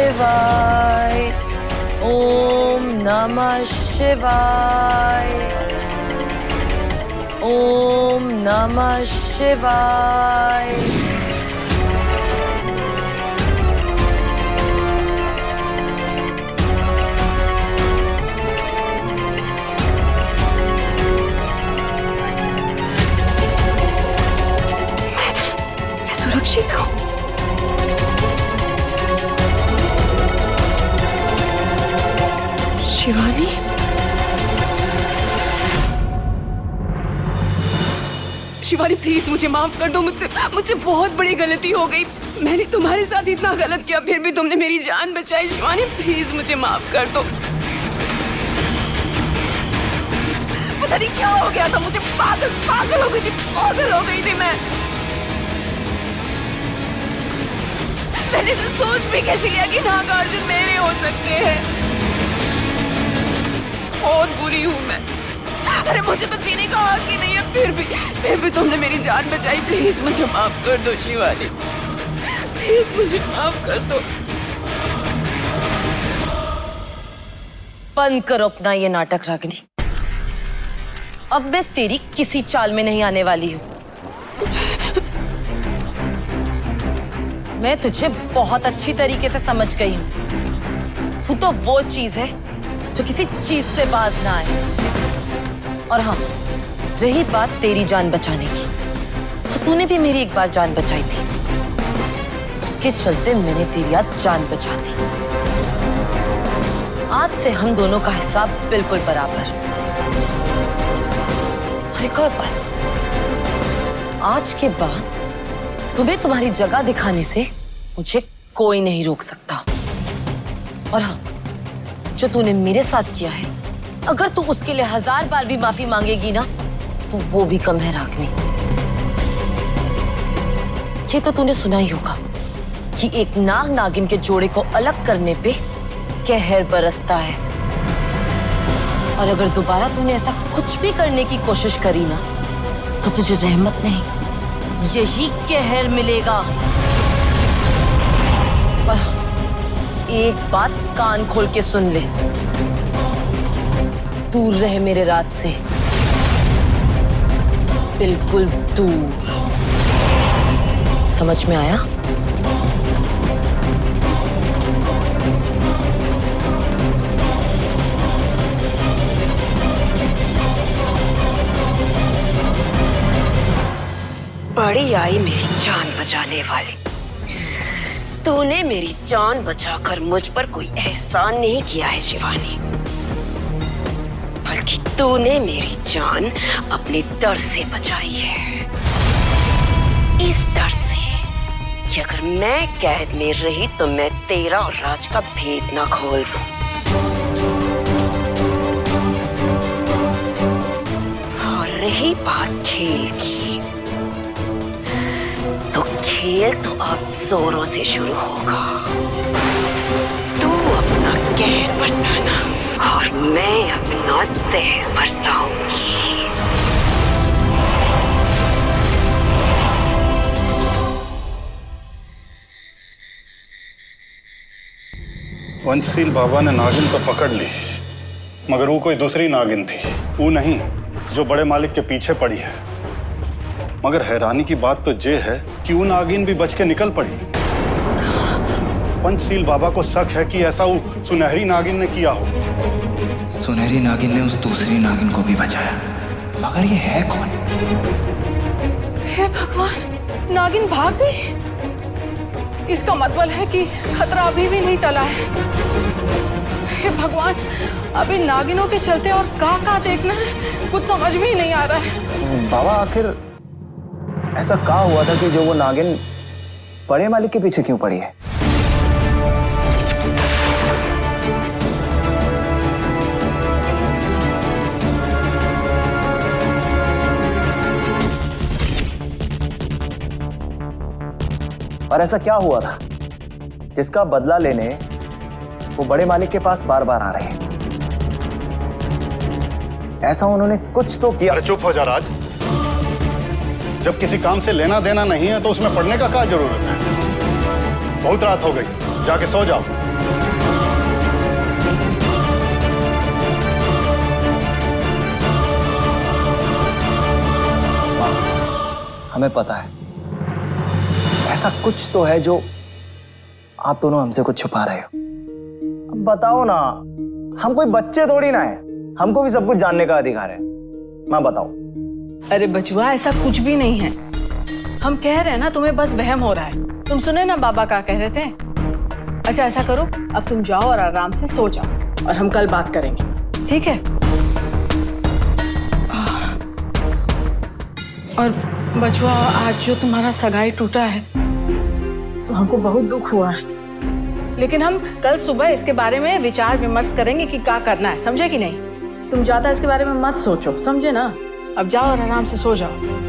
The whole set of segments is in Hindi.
शिवाय। ओम नमः शिवाय। ओम नमः शिवाय। मैं सुरक्षित हूँ। शिवानी, शिवानी प्लीज मुझे माफ कर दो। मुझसे बहुत बड़ी गलती हो गई। मैंने तुम्हारे साथ इतना गलत किया, फिर भी तुमने मेरी जान बचाई। शिवानी प्लीज मुझे माफ कर दो। पता नहीं क्या हो गया था, मुझे पागल हो गई थी, पागल हो गई थी मैं। मैंने तो सोच भी कैसे लिया कि नागार्जुन मेरे हो सकते हैं। बहुत बुरी हूँ मैं। अरे मुझे तो जीने का हक ही नहीं है, फिर भी तुमने मेरी जान बचाई। प्लीज मुझे माफ कर दो शिवानी, प्लीज मुझे माफ कर दो। बंद करो अपना ये नाटक रागिनी। अब मैं तेरी किसी चाल में नहीं आने वाली हूँ। मैं तुझे बहुत अच्छी तरीके से समझ गई हूँ। तू तो वो चीज है जो किसी चीज से बाज ना आए। और हाँ, रही बात तेरी जान बचाने की, तो तूने भी मेरी एक बार जान बचाई थी। उसके चलते मैंने तेरी आज जान बचा दी। आज से हम दोनों का हिसाब बिल्कुल बराबर। और एक और बात, आज के बाद तुम्हें तुम्हारी जगह दिखाने से मुझे कोई नहीं रोक सकता। और हाँ, जो तूने मेरे साथ किया है, अगर तू उसके लिए 1000 बार भी माफी मांगेगी ना, तो वो भी कम है रागिनी। ये तो तूने सुना ही होगा कि एक नाग नागिन के जोड़े को अलग करने पे कहर बरसता है। और अगर दोबारा तूने ऐसा कुछ भी करने की कोशिश करी ना, तो तुझे रहमत नहीं, यही कहर मिलेगा। और एक बात कान खोल के सुन ले, दूर रहे मेरे राज से, बिल्कुल दूर। समझ में आया? बड़ी आई मेरी जान बचाने वाली। तूने मेरी जान बचाकर मुझ पर कोई एहसान नहीं किया है शिवानी, बल्कि तूने मेरी जान अपने डर से बचाई है। इस डर से कि अगर मैं कैद में रही तो मैं तेरा और राज का भेद ना खोल दूं। और रही बात खेल की, तो खेल तो अब जोरों से शुरू होगा। तू अपना कहर बरसाना और मैं अपना जहर बरसाऊंगी। पंचशील बाबा ने नागिन तो पकड़ ली, मगर वो कोई दूसरी नागिन थी, वो नहीं जो बड़े मालिक के पीछे पड़ी है। मगर हैरानी की बात तो ये है कि वो नागिन भी बच के निकल पड़ी। पंचशील बाबा को शक है कि ऐसा वो सुनहरी नागिन ने किया हो। सुनहरी नागिन ने उस दूसरी नागिन को भी बचाया, मगर ये है कौन? हे भगवान, नागिन भाग गई। इसका मतलब है कि खतरा अभी भी नहीं टला है। हे भगवान, अभी नागिनों के चलते और कहाँ देखना है, कुछ समझ में ही नहीं आ रहा है। बाबा, आखिर ऐसा क्या हुआ था कि जो वो नागिन बड़े मालिक के पीछे क्यों पड़ी है? और ऐसा क्या हुआ था जिसका बदला लेने वो बड़े मालिक के पास बार बार आ रहे हैं? ऐसा उन्होंने कुछ तो किया। अरे चुप हो जा राज। जब किसी काम से लेना देना नहीं है तो उसमें पढ़ने का क्या जरूरत है? बहुत रात हो गई, जाके सो जाओ। हमें पता है ऐसा कुछ तो है जो आप दोनों हमसे कुछ छुपा रहे हो। अब बताओ ना, हम कोई बच्चे थोड़ी ना है, हमको भी सब कुछ जानने का अधिकार है। माँ बताओ। अरे बचुआ, ऐसा कुछ भी नहीं है। हम कह रहे हैं ना, तुम्हें बस वहम हो रहा है। तुम सुने ना बाबा क्या कह रहे थे। अच्छा ऐसा करो, अब तुम जाओ और आराम से सो जाओ और हम कल बात करेंगे, ठीक है? और बचुआ, आज जो तुम्हारा सगाई टूटा है तो हमको बहुत दुख हुआ है, लेकिन हम कल सुबह इसके बारे में विचार विमर्श करेंगे कि क्या करना है, समझे कि नहीं? तुम ज्यादा इसके बारे में मत सोचो, समझे ना? अब जाओ और आराम से सो जाओ।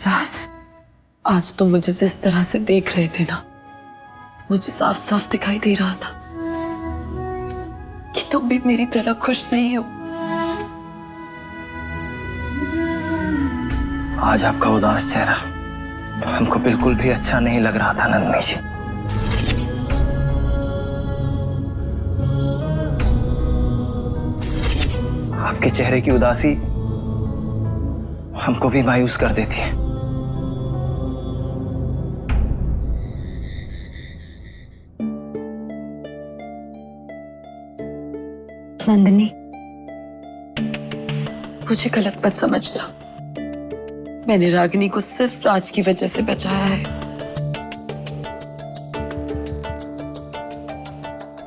राज, आज तो मुझे जिस तरह से देख रहे थे ना, मुझे साफ साफ दिखाई दे रहा था कि तुम भी मेरी तरह खुश नहीं हो। आज आपका उदास चेहरा हमको बिल्कुल भी अच्छा नहीं लग रहा था नंदिनी जी। आपके चेहरे की उदासी हमको भी मायूस कर देती है। नंदिनी, मुझे गलत मत समझना। मैंने रागिनी को सिर्फ राज की वजह से बचाया है।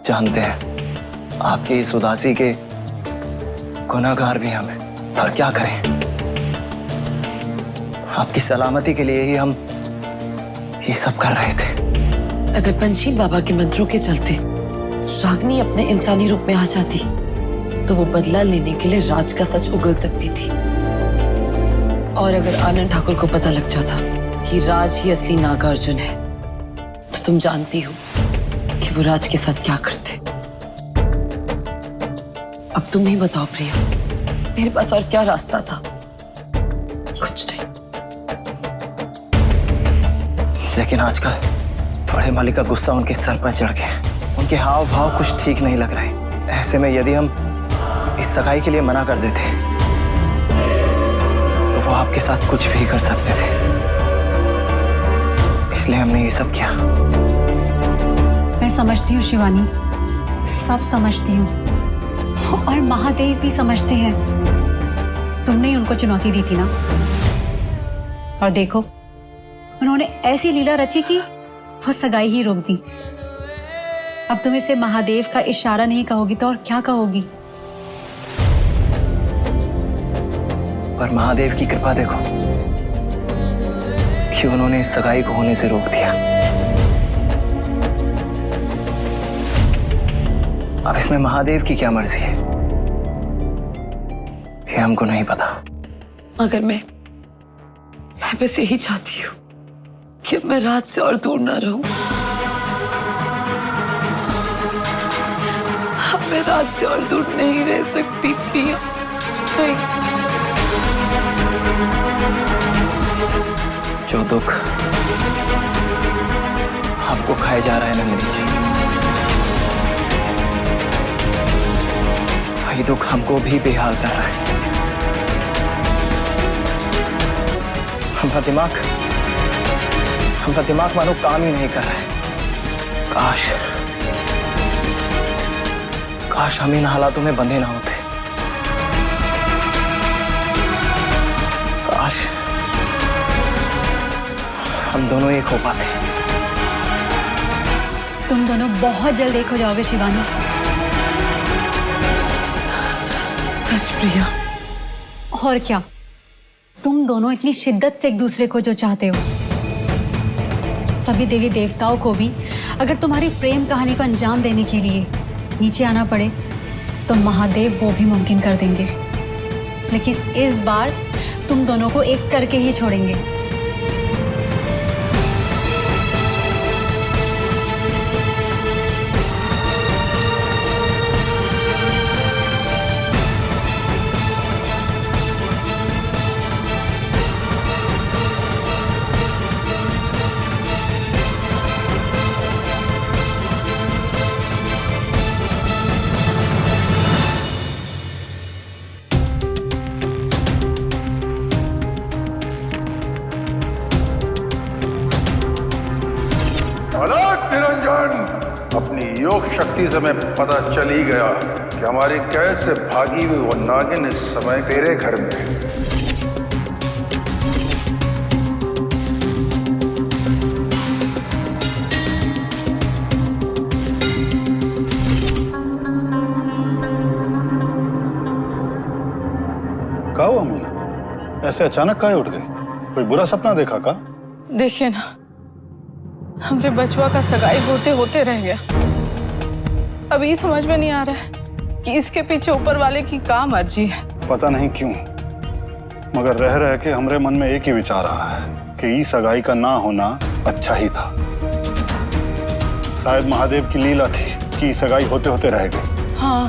जानते हैं आपकी इस उदासी के गुनहगार भी हमें, पर क्या करें, आपकी सलामती के लिए ही हम ये सब कर रहे थे। अगर पंचशील बाबा के मंत्रों के चलते रागिनी अपने इंसानी रूप में आ जाती तो वो बदला लेने के लिए राज का सच उगल सकती थी। और अगर आनंद ठाकुर को पता लग जाता कि राज ही असली नागार्जुन है, तो तुम जानती हो कि वो राज के साथ क्या करते। अब तुम ही बताओ प्रिया, मेरे पास और क्या रास्ता था? कुछ नहीं। लेकिन आजकल बड़े मालिक का गुस्सा उनके सर पर चढ़ गया। उनके हाव भाव कुछ ठीक नहीं लग रहे। ऐसे में यदि हम इस सगाई के लिए मना कर देते तो वो आपके साथ कुछ भी कर सकते थे। इसलिए हमने ये सब किया। मैं समझती हूँ शिवानी, सब समझती हूँ, और महादेव भी समझते हैं। तुमने ही उनको चुनौती दी थी ना, और देखो उन्होंने ऐसी लीला रची कि वो सगाई ही रोक दी। अब तुम इसे महादेव का इशारा नहीं कहोगी तो और क्या कहोगी? पर महादेव की कृपा देखो कि उन्होंने इस सगाई को होने से रोक दिया। अब इसमें महादेव की क्या मर्जी है, ये हमको नहीं पता। मगर मैं बस यही चाहती हूँ कि अब मैं राज से और दूर ना रहूं। अब मैं राज से और दूर नहीं रह सकती प्रिया, नहीं। जो दुख आपको खाए जा रहा है नंदिनी जी, वही दुख हमको भी बेहाल कर रहा है। हमारा दिमाग मानो काम ही नहीं कर रहा है। काश हम इन हालातों में बंधे ना होते। काश हम दोनों एक हो पाते। तुम दोनों बहुत जल्द एक हो जाओगे शिवानी। सच प्रिया? और क्या, तुम दोनों इतनी शिद्दत से एक दूसरे को जो चाहते हो, सभी देवी देवताओं को भी अगर तुम्हारी प्रेम कहानी को अंजाम देने के लिए नीचे आना पड़े तो महादेव वो भी मुमकिन कर देंगे। लेकिन इस बार तुम दोनों को एक करके ही छोड़ेंगे। इसी समय पता चल ही गया कि हमारी कैद से भागी हुई वो नागिन इस समय तेरे घर में है। क्या हुआ मीना? ऐसे अचानक काहे उठ गई? कोई बुरा सपना देखा का? देखिए ना, हमरे बचवा का सगाई होते होते रह गया। अब ये समझ में नहीं आ रहा है कि इसके पीछे ऊपर वाले की क्या मर्जी है। पता नहीं क्यों, मगर रह रह के हमरे मन में एक ही विचार आ रहा है कि ये सगाई का ना होना अच्छा ही था। शायद महादेव की लीला थी कि सगाई होते होते रह गई। हाँ,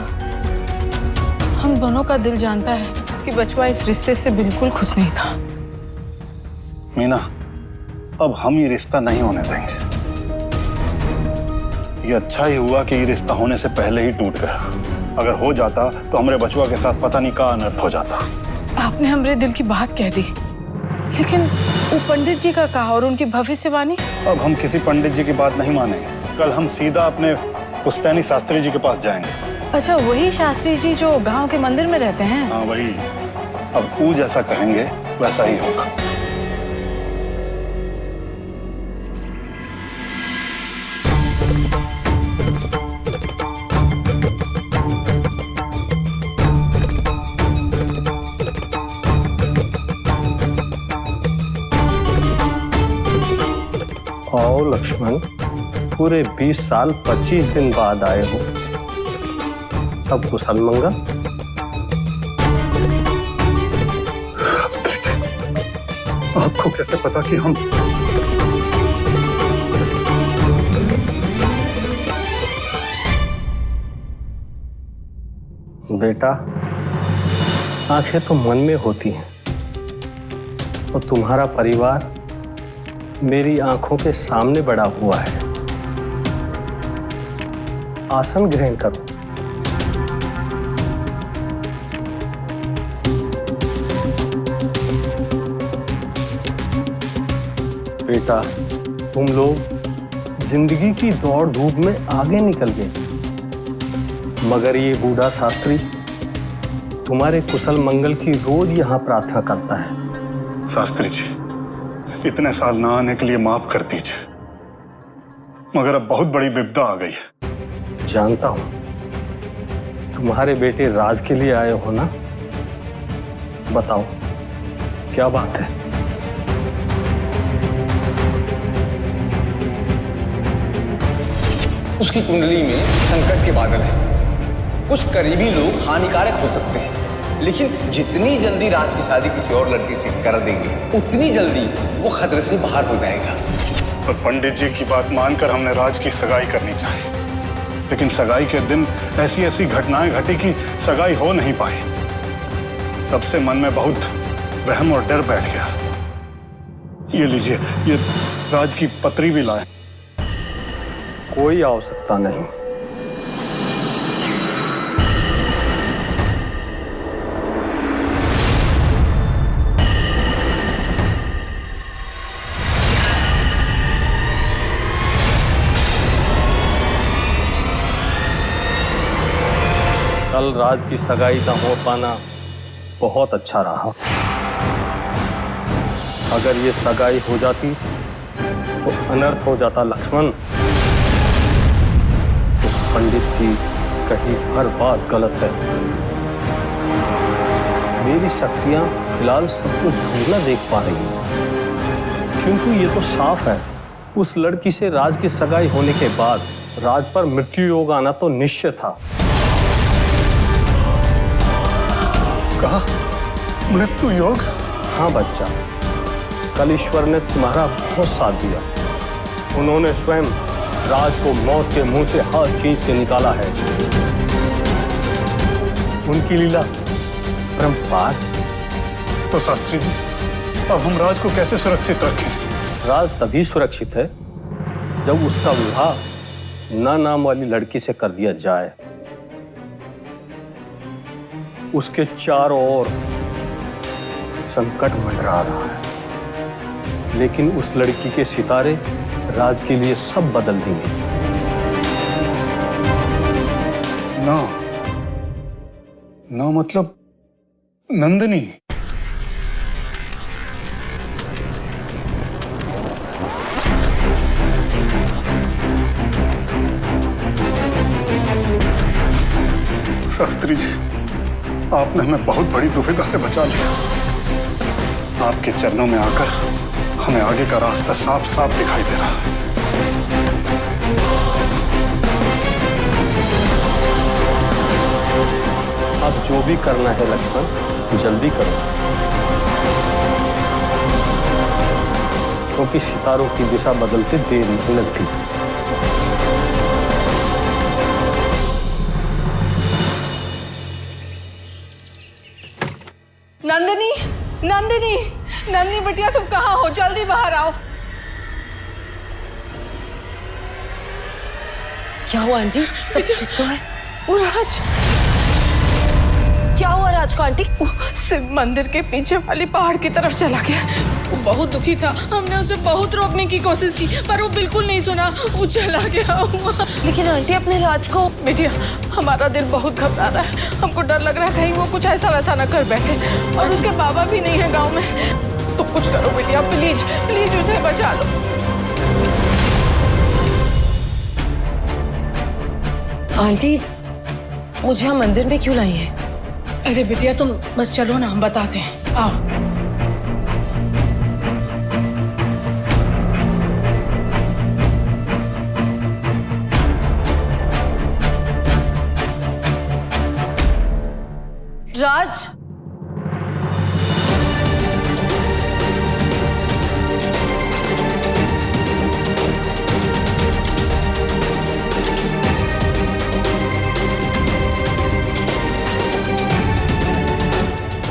हम दोनों का दिल जानता है कि बचवा इस रिश्ते से बिल्कुल खुश नहीं था। मीना, अब हम ये रिश्ता नहीं होने देंगे। ये अच्छा ही हुआ कि ये रिश्ता होने से पहले ही टूट गया। अगर हो जाता तो हमरे बचवा के साथ पता नहीं क्या अनर्थ हो जाता। आपने हमरे दिल की बात कह दी, लेकिन वो पंडित जी का कहा और उनकी भविष्यवाणी? अब हम किसी पंडित जी की बात नहीं मानेंगे। कल हम सीधा अपने पुश्तैनी शास्त्री जी के पास जाएंगे। अच्छा, वही शास्त्री जी जो गांव के मंदिर में रहते हैं? हाँ वही। अब तू जैसा कहेंगे वैसा ही होगा। आओ लक्ष्मण, पूरे 20 साल 25 दिन बाद आए हो। सब कुशल मंगल? आपको कैसे पता कि हम? बेटा, आंखें तो मन में होती हैं और तुम्हारा परिवार मेरी आंखों के सामने बड़ा हुआ है। आसन ग्रहण करो। बेटा, तुम लोग जिंदगी की दौड़ धूप में आगे निकल गए, मगर ये बूढ़ा शास्त्री तुम्हारे कुशल मंगल की रोज यहाँ प्रार्थना करता है। शास्त्री जी, इतने साल ना आने के लिए माफ कर दीजिए, मगर अब बहुत बड़ी विपदा आ गई है। जानता हूं, तुम्हारे बेटे राज के लिए आए हो ना? बताओ क्या बात है? उसकी कुंडली में संकट के बादल हैं। कुछ करीबी लोग हानिकारक हो सकते हैं, लेकिन जितनी जल्दी राज की शादी किसी और लड़की से कर देंगे, उतनी जल्दी वो खतरे से बाहर हो जाएगा। तो पंडित जी की बात मानकर हमने राज की सगाई करनी चाहिए, लेकिन सगाई के दिन ऐसी ऐसी घटनाएं घटी कि सगाई हो नहीं पाई। तब से मन में बहुत वहम और डर बैठ गया। ये लीजिए, ये राज की पत्री भी लाए। कोई आवश्यकता नहीं। कल राज की सगाई का हो पाना बहुत अच्छा रहा। अगर ये सगाई हो जाती तो अनर्थ हो जाता लक्ष्मण। उस पंडित की कही हर बात गलत है। मेरी शक्तियां फिलहाल सब कुछ धुंधला देख पा रही हैं, क्योंकि ये तो साफ है उस लड़की से राज की सगाई होने के बाद राज पर मृत्यु योग आना तो निश्चित था। कहा मृत्यु योग? हाँ बच्चा, कल ईश्वर ने तुम्हारा बहुत साथ दिया। उन्होंने स्वयं राज को मौत के मुंह से हाथ खींच के निकाला है। उनकी लीला परंपार। तो शास्त्री जी, अब हम राज को कैसे सुरक्षित रखें? राज तभी सुरक्षित है जब उसका विवाह ना नाम वाली लड़की से कर दिया जाए। उसके चारों ओर संकट मंडरा रहा है, लेकिन उस लड़की के सितारे राज के लिए सब बदल देंगे। नौ नौ मतलब नंदिनी। शास्त्री जी, आपने हमें बहुत बड़ी दुविधा से बचा लिया। आपके चरणों में आकर हमें आगे का रास्ता साफ साफ दिखाई दे रहा। अब जो भी करना है लक्ष्मण, जल्दी करो, क्योंकि सितारों की दिशा बदलते देर नहीं लगती। नंदिनी, नंदिनी, नंदिनी बिटिया, तुम कहाँ हो? जल्दी बाहर आओ। क्या हुआ आंटी? सब ठीक तो है? वो राज, क्या हुआ राज को आंटी? शिव मंदिर के पीछे वाली पहाड़ की तरफ चला गया। वो बहुत दुखी था। हमने उसे बहुत रोकने की कोशिश की, पर वो बिल्कुल नहीं सुना। वो चला गया हुआ। लेकिन आंटी अपने राज को। बिटिया, हमारा दिल बहुत घबरा रहा है। हमको डर लग रहा है कहीं वो कुछ ऐसा वैसा न कर बैठे। और उसके बाबा भी नहीं है गांव में। तो कुछ करो बिटिया, प्लीज प्लीज उसे बचा लो। आंटी, मुझे यहाँ मंदिर में क्यों लाई है? अरे बिटिया, तुम बस चलो ना, हम बताते हैं। आओ। राज,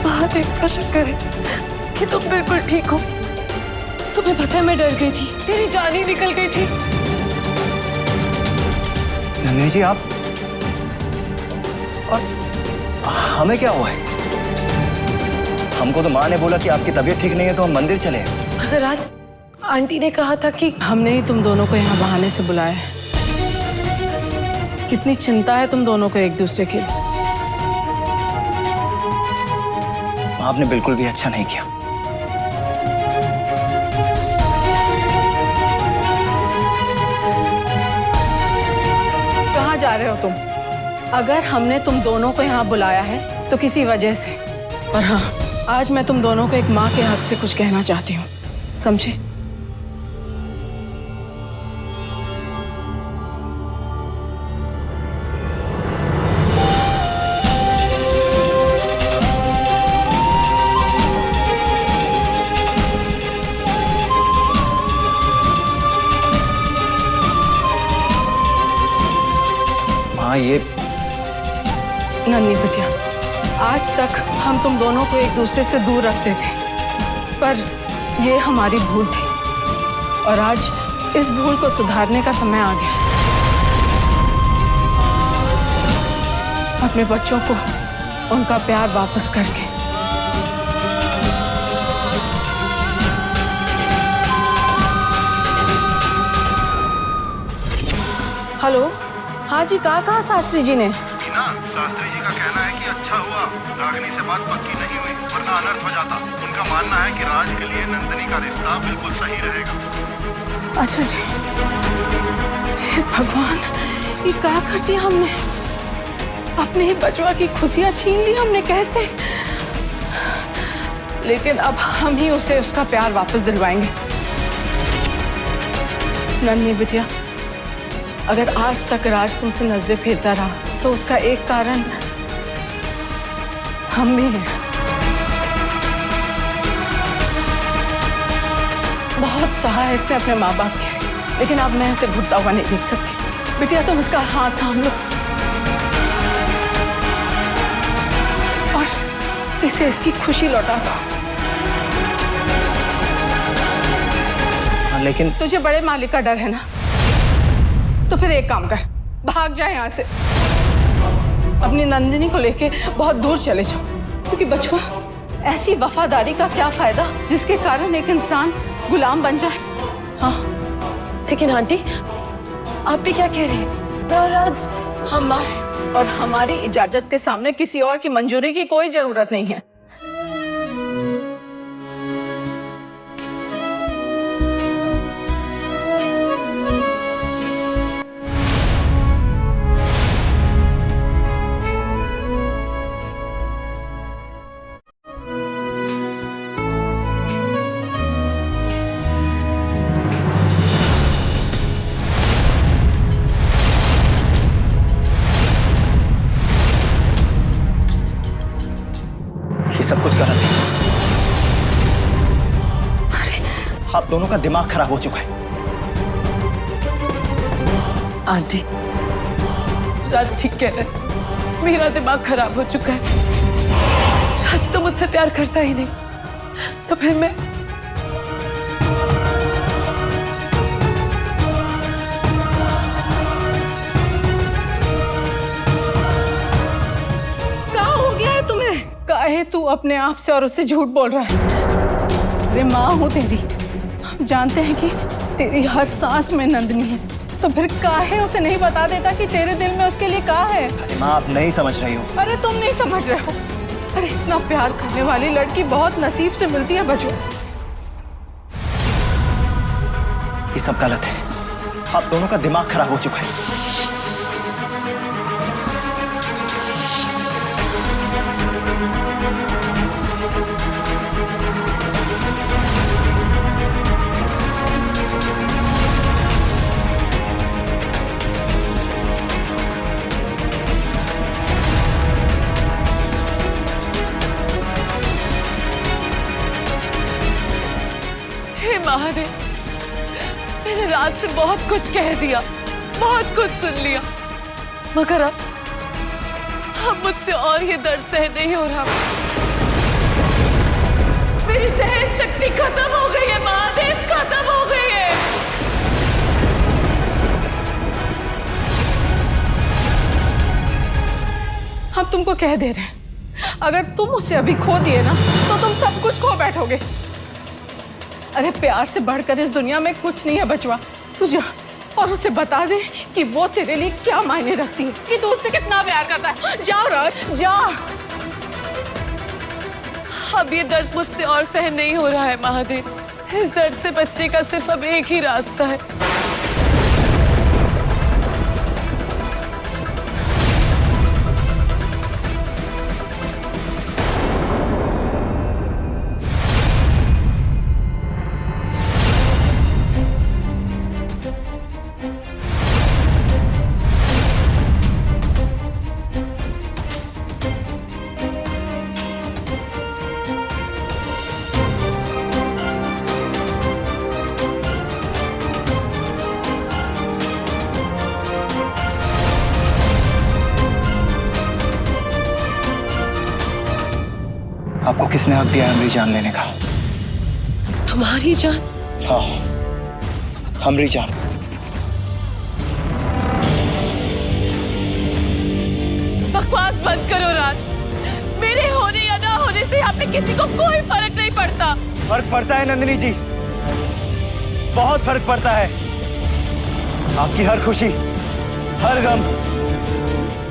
बात का शक्कर है कि तुम बिल्कुल ठीक हो। तुम्हें पता है मैं डर गई थी, तेरी जान ही निकल गई थी। नंदिनी जी, आप और हमें क्या हुआ है? हमको तो माँ ने बोला कि आपकी तबीयत ठीक नहीं है तो हम मंदिर चले। मगर आज आंटी ने कहा था कि हमने ही तुम दोनों को यहाँ बहाने से बुलाया है। कितनी चिंता है तुम दोनों को एक दूसरे के लिए। आपने बिल्कुल भी अच्छा नहीं किया। कहाँ जा रहे हो तुम? अगर हमने तुम दोनों को यहाँ बुलाया है तो किसी वजह से। और हाँ, आज मैं तुम दोनों को एक माँ के हक से कुछ कहना चाहती हूँ, समझे? हाँ, ये नन्ही बिटिया, आज तक हम तुम दोनों को एक दूसरे से दूर रखते थे, पर ये हमारी भूल थी। और आज इस भूल को सुधारने का समय आ गया। अपने बच्चों को उनका प्यार वापस करके। हेलो, हाँ जी, कहा शास्त्री जी ने? ना, शास्त्री जी का कहना है कि अच्छा हुआ रागिनी से बात पक्की नहीं हुई, वरना अनर्थ हो जाता। उनका मानना है कि राज के लिए नंदिनी का रिश्ता बिल्कुल सही रहेगा। अच्छा जी। हे भगवान, ये क्या कर दिया हमने? अपने ही बचवा की खुशियां छीन ली हमने, कैसे? लेकिन अब हम ही उसे उसका प्यार वापस दिलवाएंगे। नन्ही बिटिया, अगर आज तक राज तुमसे नजरें फेरता रहा तो उसका एक कारण हम भी हैं। बहुत सहा है इसने अपने माँ बाप के, लेकिन अब मैं इसे घुटता हुआ नहीं देख सकती। बिटिया, तुम उसका हाथ थाम लो और इसे इसकी खुशी लौटा दो। लेकिन तुझे बड़े मालिक का डर है ना, तो फिर एक काम कर, भाग जा यहाँ से। अपनी नंदिनी को लेके बहुत दूर चले जाओ, क्योंकि बचवा, ऐसी वफादारी का क्या फायदा जिसके कारण एक इंसान गुलाम बन जाए। हाँ, लेकिन आंटी, आप भी क्या कह रही हैं? राज हमारे और हमारी इजाजत के सामने किसी और की मंजूरी की कोई जरूरत नहीं है। ये सब कुछ गलत है। आप दोनों का दिमाग खराब हो चुका है। आंटी, राज ठीक कह रहे हैं। मेरा दिमाग खराब हो चुका है। राज तो मुझसे प्यार करता ही नहीं, तो फिर मैं क्या हो गया है तुम्हें? काहे तू अपने आप से और उससे झूठ बोल रहा है? अरे माँ हूँ तेरी, हम जानते हैं कि तेरी हर सांस में नंदनी है, तो फिर काहे उसे नहीं बता देता कि तेरे दिल में उसके लिए क्या है? अरे माँ, आप नहीं समझ रही हो। अरे तुम नहीं समझ रहे हो। अरे इतना प्यार करने वाली लड़की बहुत नसीब से मिलती है बच्चों। ये सब गलत है। आप दोनों का दिमाग खराब हो चुका है। हे महादेव, मैंने रात से बहुत कुछ कह दिया, बहुत कुछ सुन लिया, मगर अब मुझसे और ये दर्द सहन नहीं हो रहा। मेरी सहन शक्ति खत्म हो गई है महादेव, खत्म हो गई है। हम तुमको कह दे रहे हैं, अगर तुम उसे अभी खो दिए ना तो तुम सब कुछ खो बैठोगे। अरे प्यार से बढ़कर इस दुनिया में कुछ नहीं है बचवा। तू जा और उसे बता दे कि वो तेरे लिए क्या मायने रखती है, कि तू उससे कितना प्यार करता है। जा राज, जा। अब ये दर्द मुझसे और सहन नहीं हो रहा है महादेव। इस दर्द से बचने का सिर्फ अब एक ही रास्ता है। आपको किसने हक दिया हमारी जान लेने का? तुम्हारी जान? हाँ, हमारी जान। बकवास बंद करो राज। मेरे होने या ना होने से यहाँ पे किसी को कोई फर्क नहीं पड़ता। फर्क पड़ता है नंदिनी जी, बहुत फर्क पड़ता है। आपकी हर खुशी, हर गम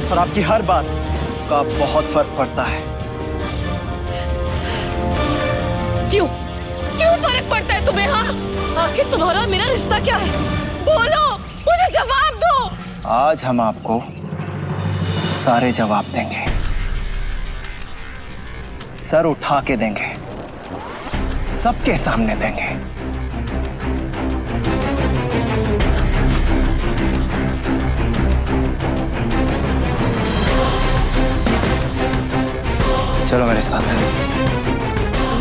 और आपकी हर बात का बहुत फर्क पड़ता है। क्यों क्यों फर्क पड़ता है तुम्हें? हाँ, आखिर तुम्हारा मेरा रिश्ता क्या है? बोलो, मुझे जवाब दो। आज हम आपको सारे जवाब देंगे, सर उठा के देंगे, सबके सामने देंगे। चलो मेरे साथ।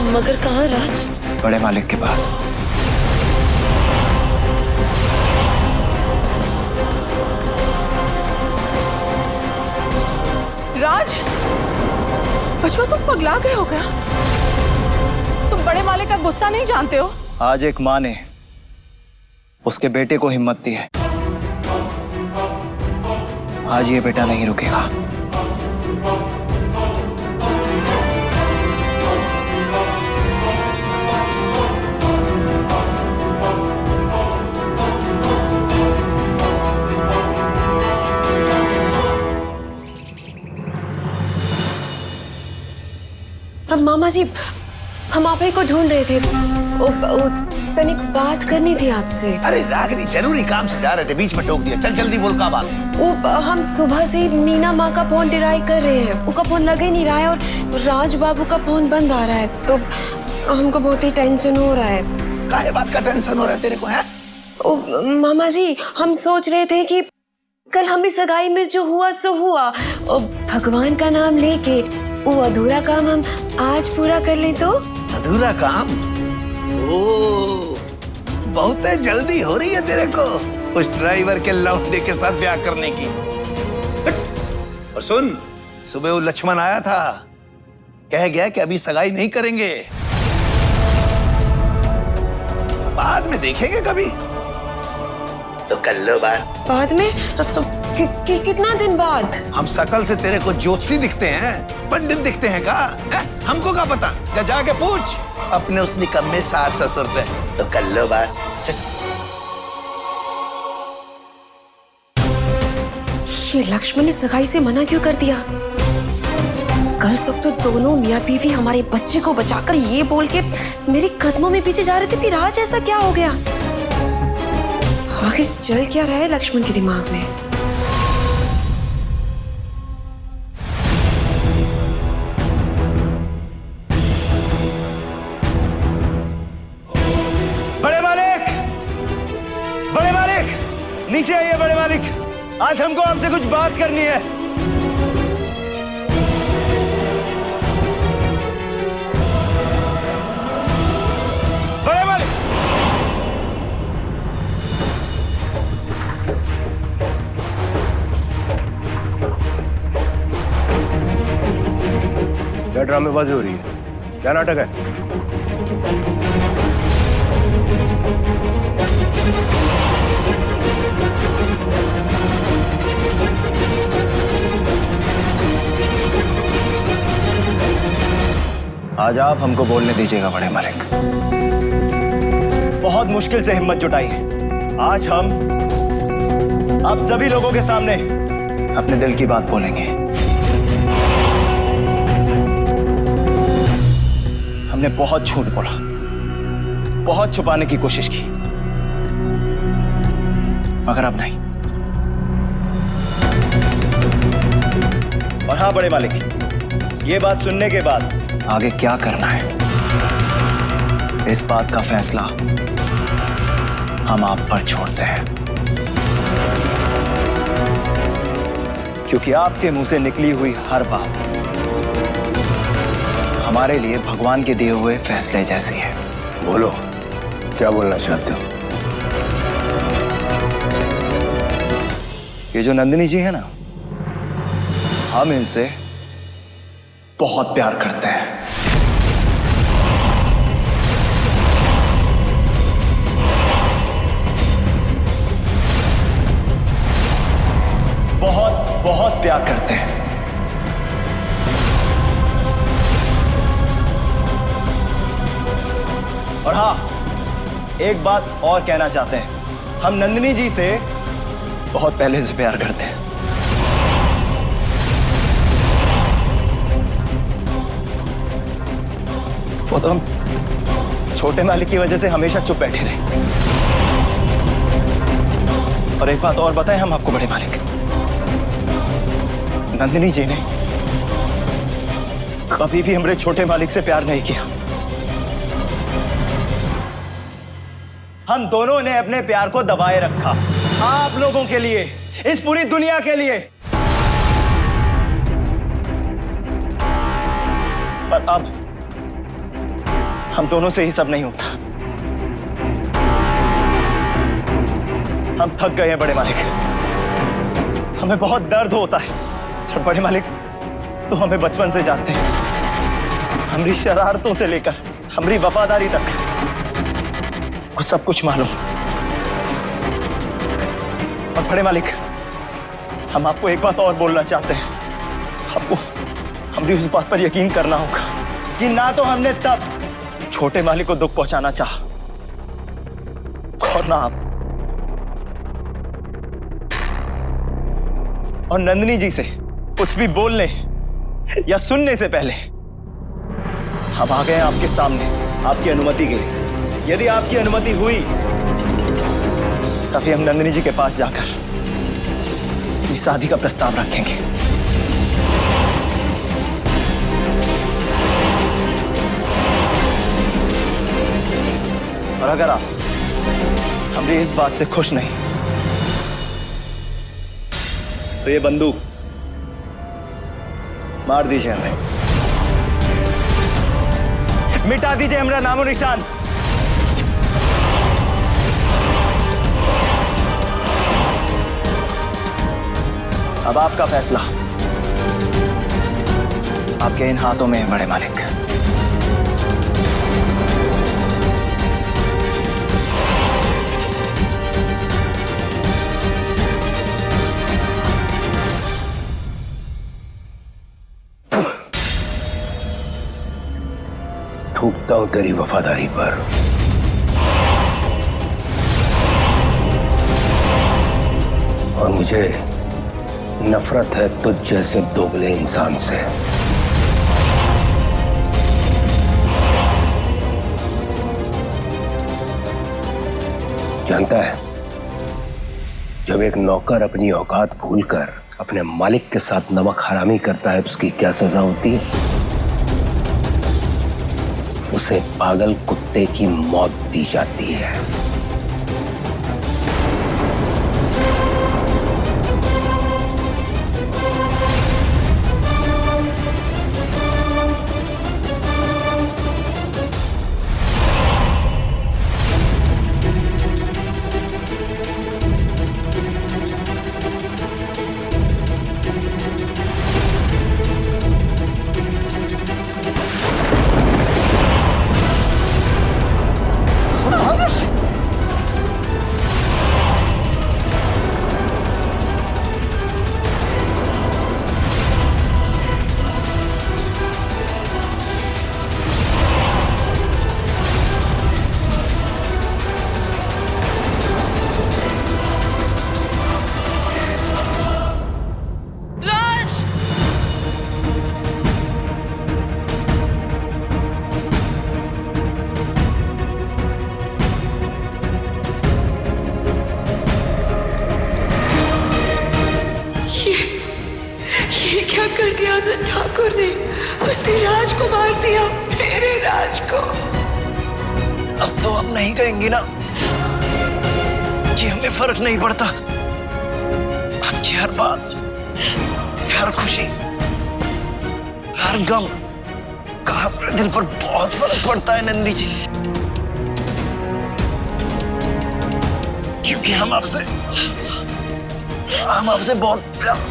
मगर कहाँ राज? बड़े मालिक के पास। राज, बचवा तुम पगला गए हो क्या? तुम बड़े मालिक का गुस्सा नहीं जानते हो? आज एक माँ ने उसके बेटे को हिम्मत दी है, आज ये बेटा नहीं रुकेगा। अब मामा जी हम आप ही को ढूंढ रहे थे। तनिक बात करनी थी आपसे। अरे रागिनी, जरूरी काम से जा रहे थे, बीच में टोक दिया। चल जल्दी बोल, क्या बात है? हम सुबह से मीना माँ का फोन ट्राई कर रहे हैं, उसका फोन लग ही नहीं रहा है और राज बाबू का फोन बंद आ रहा है, तो हमको बहुत ही टेंशन हो रहा है। काहे बात का टेंशन हो रहा है तेरे को? है मामा जी, हम सोच रहे थे कि कल हमारी सगाई में जो हुआ सो हुआ, भगवान का नाम लेके वो अधूरा काम हम आज पूरा कर लें तो। अधूरा काम? ओ, बहुत जल्दी हो रही है तेरे को उस ड्राइवर के लौंडे के साथ ब्याह करने की। और सुन, सुबह वो लक्ष्मण आया था, कह गया कि अभी सगाई नहीं करेंगे, बाद में देखेंगे कभी। तो कर लो बात। बाद में? तो कितना दिन बाद? हम शकल से तेरे को ज्योतिषी दिखते हैं, पंडित दिखते हैं का? हमको क्या पता? जा जाके पूछ अपने उस निकम्मे सास ससुर से। तो कर लो बात। ये लक्ष्मण ने सगाई से मना क्यों कर दिया? कल तक तो दोनों मियाँ बीवी हमारे बच्चे को बचाकर ये बोल के मेरे कदमों में पीछे जा रहे थे, फिर आज ऐसा क्या हो गया? आखिर चल क्या रहा है लक्ष्मण के दिमाग में? बड़े मालिक, बड़े मालिक, नीचे आइए बड़े मालिक, आज हमको आपसे कुछ बात करनी है। बड़े मालिक, क्या ड्रामेबाजी हो रही है? क्या नाटक है? आज आप हमको बोलने दीजिएगा बड़े मालिक। बहुत मुश्किल से हिम्मत जुटाई है। आज हम आप सभी लोगों के सामने अपने दिल की बात बोलेंगे। हमने बहुत झूठ बोला, बहुत छुपाने की कोशिश की, मगर अब नहीं। और हाँ बड़े मालिक, ये बात सुनने के बाद आगे क्या करना है, इस बात का फैसला हम आप पर छोड़ते हैं। क्योंकि आपके मुंह से निकली हुई हर बात हमारे लिए भगवान के दिए हुए फैसले जैसी है। बोलो, क्या बोलना चाहते हो? ये जो नंदिनी जी है ना, हम इनसे बहुत प्यार करते हैं। बहुत बहुत प्यार करते हैं। और हाँ, एक बात और कहना चाहते हैं, हम नंदिनी जी से बहुत पहले से प्यार करते हैं। वो तो हम छोटे मालिक की वजह से हमेशा चुप बैठे रहे। और एक बात और बताएं हम आपको बड़े मालिक, नंदिनी जी ने कभी भी हमारे छोटे मालिक से प्यार नहीं किया। हम दोनों ने अपने प्यार को दबाए रखा, आप लोगों के लिए, इस पूरी दुनिया के लिए। पर अब हम दोनों से ही सब नहीं होता। हम थक गए हैं बड़े मालिक, हमें बहुत दर्द होता है। और बड़े मालिक, तो हमें बचपन से जानते हैं, हमारी शरारतों से लेकर हमारी वफादारी तक को सब कुछ मालूम। और बड़े मालिक, हम आपको एक बात और बोलना चाहते हैं। आपको हमारी उस बात पर यकीन करना होगा कि ना तो हमने तब छोटे मालिक को दुख पहुंचाना चाहा, और ना आप। और नंदिनी जी से कुछ भी बोलने या सुनने से पहले हम आ गए हैं आपके सामने आपकी अनुमति के लिए। यदि आपकी अनुमति हुई तभी हम नंदिनी जी के पास जाकर इस शादी का प्रस्ताव रखेंगे। और अगर आप हमारी इस बात से खुश नहीं तो ये बंदूक मार दीजिए हमें, मिटा दीजिए हमारा नामो निशान। अब आपका फैसला आपके इन हाथों में है बड़े मालिक। थूकता हूं तेरी वफादारी पर। और मुझे नफरत है तुझ जैसे दोगले इंसान से। जानता है, जब एक नौकर अपनी औकात भूलकर अपने मालिक के साथ नमक हरामी करता है तो उसकी क्या सजा होती है? उसे पागल कुत्ते की मौत दी जाती है। क्या कर दिया आनंद ठाकुर ने? उसने राज को मार दिया, मेरे राज को। अब तो हम नहीं कहेंगी ना कि हमें फर्क नहीं पड़ता। आपकी हर बात, हर खुशी, हर गम का हमारे दिल पर बहुत फर्क पड़ता है नंदी जी, क्योंकि हम आपसे बहुत प्यार।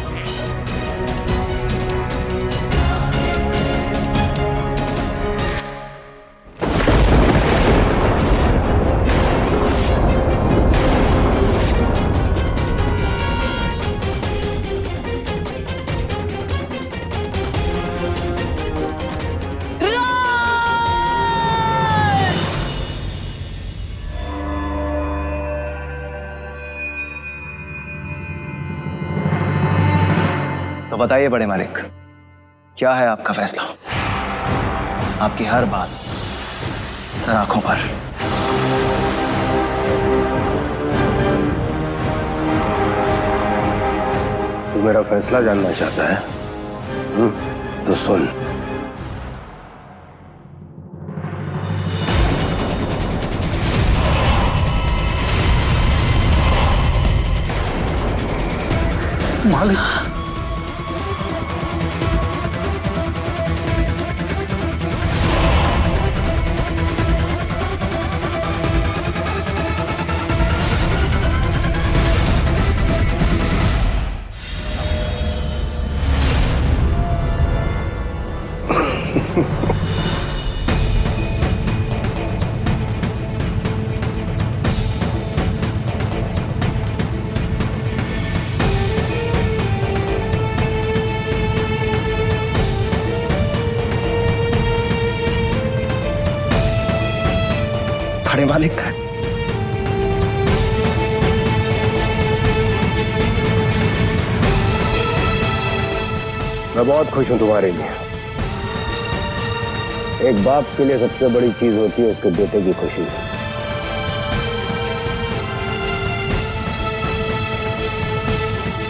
तो बताइए बड़े मालिक, क्या है आपका फैसला? आपकी हर बात सर आंखों पर। तू मेरा फैसला जानना चाहता है? तो सुन। मालिक, बड़े मालिक, मैं बहुत खुश हूं तुम्हारे लिए। एक बाप के लिए सबसे बड़ी चीज होती है उसके बेटे की खुशी।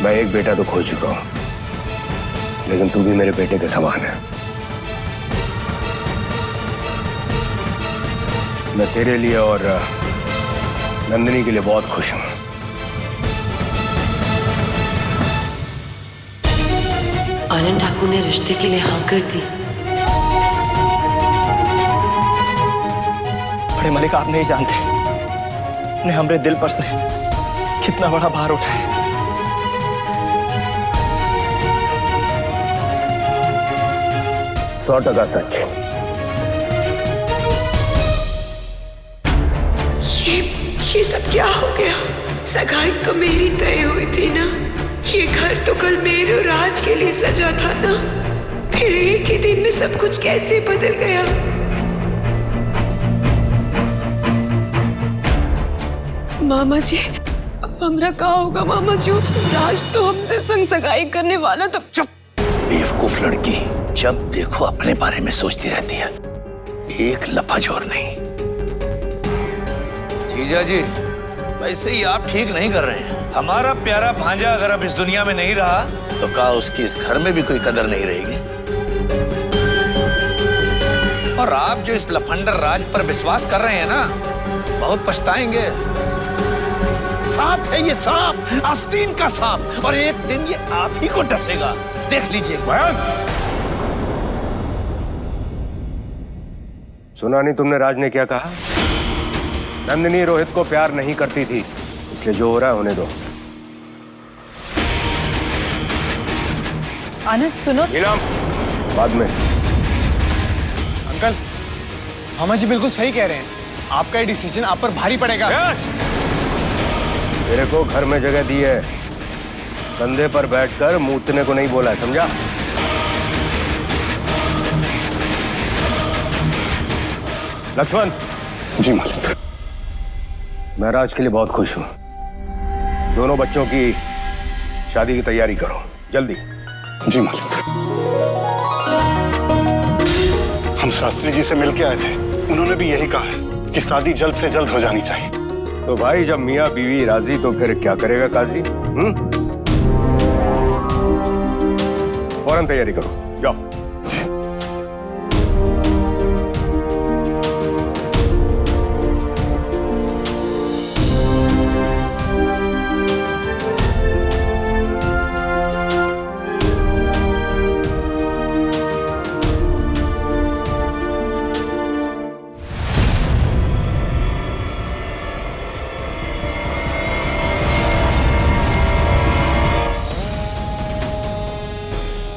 मैं एक बेटा तो खो चुका हूं, लेकिन तू भी मेरे बेटे के समान है। मैं तेरे लिए और नंदिनी के लिए बहुत खुश हूं। आनंद ठाकुर ने रिश्ते के लिए हाँ कर दी। बड़े मलिक, आप नहीं जानते ने हमारे दिल पर से कितना बड़ा भार उठाया। 100% सच। ये सब क्या हो गया? सगाई तो मेरी तय हुई थी ना। ये घर तो कल मेरे और राज के लिए सजा था ना। फिर एक ही दिन में सब कुछ कैसे बदल गया? मामा जी, अब हमरा क्या होगा? मामा जी, राज तो हमसे संग सगाई करने वाला था। चुप बेवकूफ लड़की, जब देखो अपने बारे में सोचती रहती है, एक लफज और नहीं। जीजा जी, वैसे ही आप ठीक नहीं कर रहे हैं। हमारा प्यारा भांजा अगर अब इस दुनिया में नहीं रहा तो क्या उसकी इस घर में भी कोई कदर नहीं रहेगी? और आप जो इस लफंडर राज पर विश्वास कर रहे हैं ना, बहुत पछताएंगे। सांप है ये, सांप, आस्तीन का सांप, और एक दिन ये आप ही को डसेगा, देख लीजिए। सुना नहीं तुमने राज ने क्या कहा? नंदिनी रोहित को प्यार नहीं करती थी, इसलिए जो हो रहा है होने दो। आनंद सुनो। नीलम, बाद में। अंकल, मामा जी बिल्कुल सही कह रहे हैं। आपका ये डिसीजन आप पर भारी पड़ेगा। तेरे को घर में जगह दी है, कंधे पर बैठकर मूतने को नहीं बोला है, समझा? लक्ष्मण। जी मालिक। मैं राज के लिए बहुत खुश हूं। दोनों बच्चों की शादी की तैयारी करो जल्दी। जी मालिक। हम शास्त्री जी से मिलके आए थे, उन्होंने भी यही कहा है कि शादी जल्द से जल्द हो जानी चाहिए। तो भाई जब मियाँ बीवी राजी तो फिर क्या करेगा काजी? फौरन तैयारी करो, जाओ।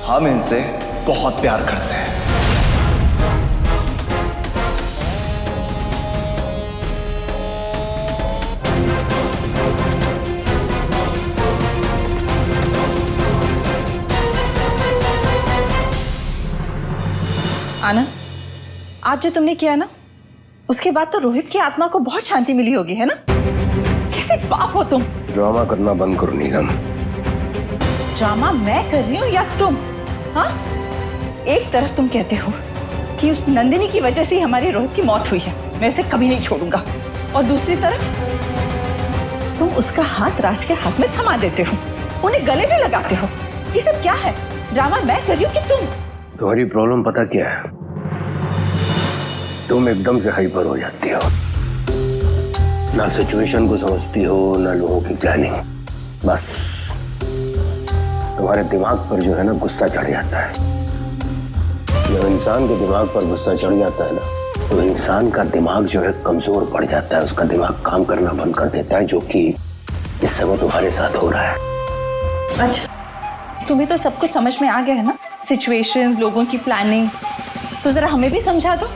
हम इनसे बहुत प्यार करते हैं। आनंद, आज जो तुमने किया ना, उसके बाद तो रोहित की आत्मा को बहुत शांति मिली होगी, है ना? कैसे बाप हो तुम? ड्रामा करना बंद करो नीलम। ड्रामा मैं कर रही हूँ या तुम? हाँ, एक तरफ तुम कहते हो कि उस नंदिनी की वजह से हमारी रोहित की मौत हुई है, मैं उसे कभी नहीं छोड़ूंगा, और दूसरी तरफ तुम उसका हाथ राज के हाथ में थमा देते हो, उन्हें गले में लगाते हो। ये सब क्या है? ड्रामा मैं कर रही हूँ कि तुम? तुम्हारी प्रॉब्लम पता क्या है? तुम एकदम से हाइपर हो जाती हो, ना सिचुएशन को समझती हो ना लोगों की प्लानिंग। बस तुम्हारे दिमाग पर जो है ना गुस्सा चढ़ जाता है। जब इंसान के दिमाग पर गुस्सा चढ़ जाता है ना, तो इंसान का दिमाग जो है कमजोर पड़ जाता है, उसका दिमाग काम करना बंद कर देता है, जो कि इस समय तुम्हारे साथ हो रहा है। अच्छा, तुम्हें तो सब कुछ समझ में आ गया है ना, सिचुएशन, लोगों की प्लानिंग, तो जरा हमें भी समझा दो।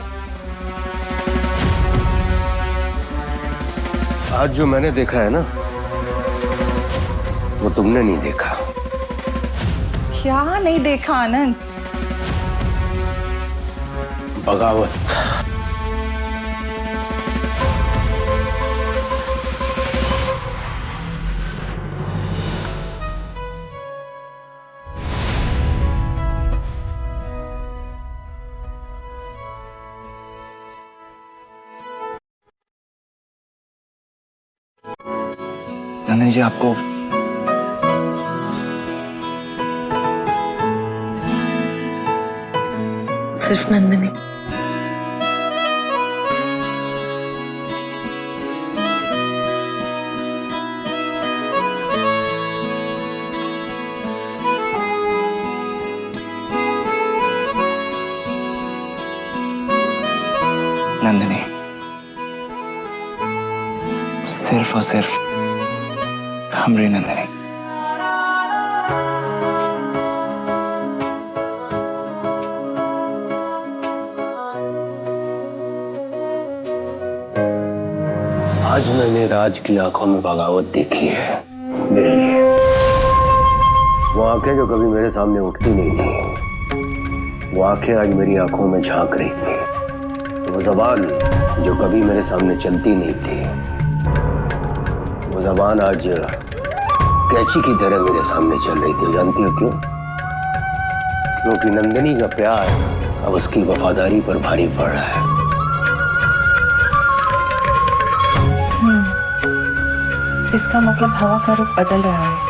आज जो मैंने देखा है ना, वो तुमने नहीं देखा। क्या नहीं देखा आनंद? बगावत। नंदिनी जी आपको सिर्फ नंदिनी। नंदिनी, सिर्फ और सिर्फ हमरी नंदिनी। आज मैंने राज की आंखों में बगावत देखी है मेरे लिए। वो आंखें जो कभी मेरे सामने उठती नहीं थी, वो आंखें आज मेरी आंखों में झांक रही थी। वो जबान जो कभी मेरे सामने चलती नहीं थी, वो जबान आज कैंची की तरह मेरे सामने चल रही थी। जानती हो क्यों? क्योंकि नंदिनी का प्यार अब उसकी वफादारी पर भारी पड़ रहा है। इसका मतलब हवा का रुख बदल रहा है।